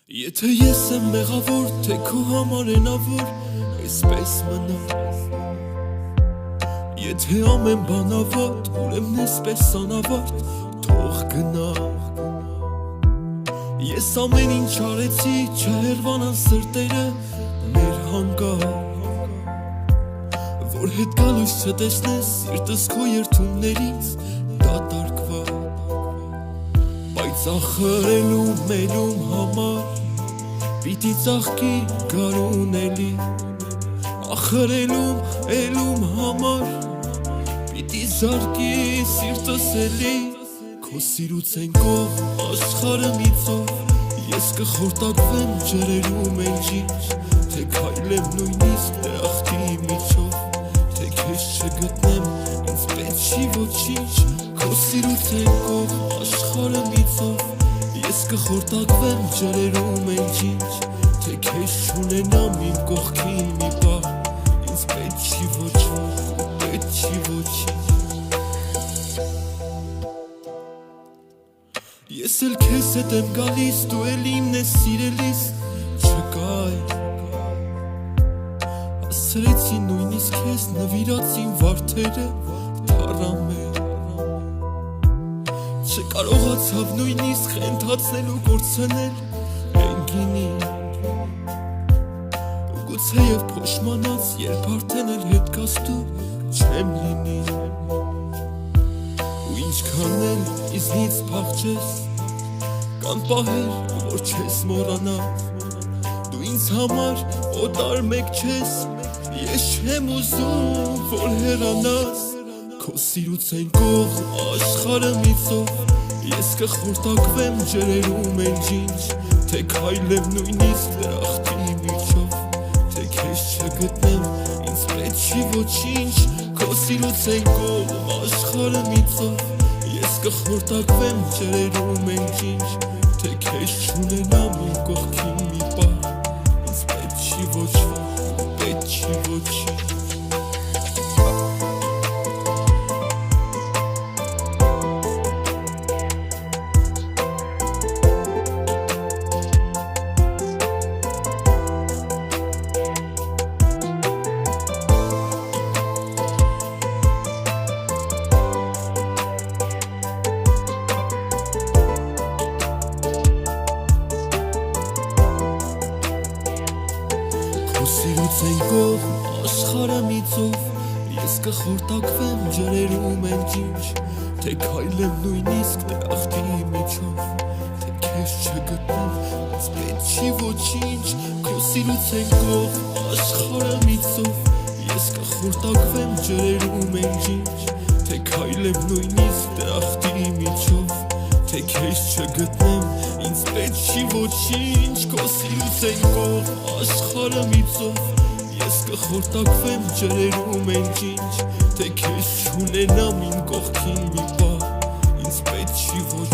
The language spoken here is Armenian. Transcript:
Եթե ես եմ մեղավոր, թե քո համար ենավոր, այսպես մնա Եթե ամեն բան ավարտ, ուրեմն այսպես անավարտ, թող գնա Ես ամեն ինչ արեցի, չհերվանան սրտերը, մեր հանգար Որ հետ գալույս չտեսնես, սիրտս քո երդումներից դատարկվա Բայց ախրելում մելում համար Պիտի ծաղկի գարուն էլի Ախրելում էլում համար Պիտի զարկի սիրտս էլի Քո սիրուց են կող աշխարը միծով Ես կխորտակվեմ ջրերում են ջիջ Թե քայլեմ նույնիսկ դրախտի միջով Թե քեզ չգտնեմ ինձ պետք չի ոչինչ Քո սիրուց են կող աշխարը միծով Ես կխորտակվեմ ջրերում են ջիջ Թե քեզ չունենամ իմ կողքին մի պահ Ինձ պետք չի ոչինչ, պետք չի ոչինչ Ես էլ քեզ հետ եմ գալիս, դու էլ իմն ես սիրելիս Չկա Ասրեցի նույնիսկ քեզ նվիրացին վարդերը թառամել Չկարողացավ նույնիսկ խենթացնել ու կործանել են գինին Գուցեև փոշմանած, երբ արդեն էլ հետ գաս դու չեմ լինի Ու ինչքան էլ իզնից փախչես Կան պահեր, որ չես մոռանա Դու ինձ համար օտար մեկ չես Ես չեմ ուզում, որ հեռանաս Քո սիրուց են կող աշխարը միծով Ես կխորտակվեմ ջրերում են ջինջ Թե քայլեմ նույնիսկ դրախտի միջով Թե քեզ չգտնեմ, ինձ պետք չի ոչինչ Քո սիրուց են կող աշխարը միծով Ես կխորտակվեմ ջրերում են ջինջ Թե քեզ չունենամ իմ կողքին մի պահ Ինձ պետք չի ոչինչ, պետք չի ոչինչ Քո սիրուց են կող աշխարը միծով Ես կխորտակվեմ ջրերում են ջինջ Թե քայլեմ նույնիսկ դրախտի միջով Թե քեզ չգտնեմ, ինձ պետք չի ոչինչ Քո սիրուց են կող աշխարը միծով Ես կխորտակվեմ ջրերում են ջինջ Թե քայլեմ նույնիսկ դրախտի միջով Թե քեզ չգտնեմ, ինձ պետք չի ոչինչ Քո սիրուց են կող աշխարը միծով Ես կխորտակվեմ ջրերում են ջինջ Թե քեզ չունենամ իմ կողքին մի պահ Ինձ պետք չի ոչինչ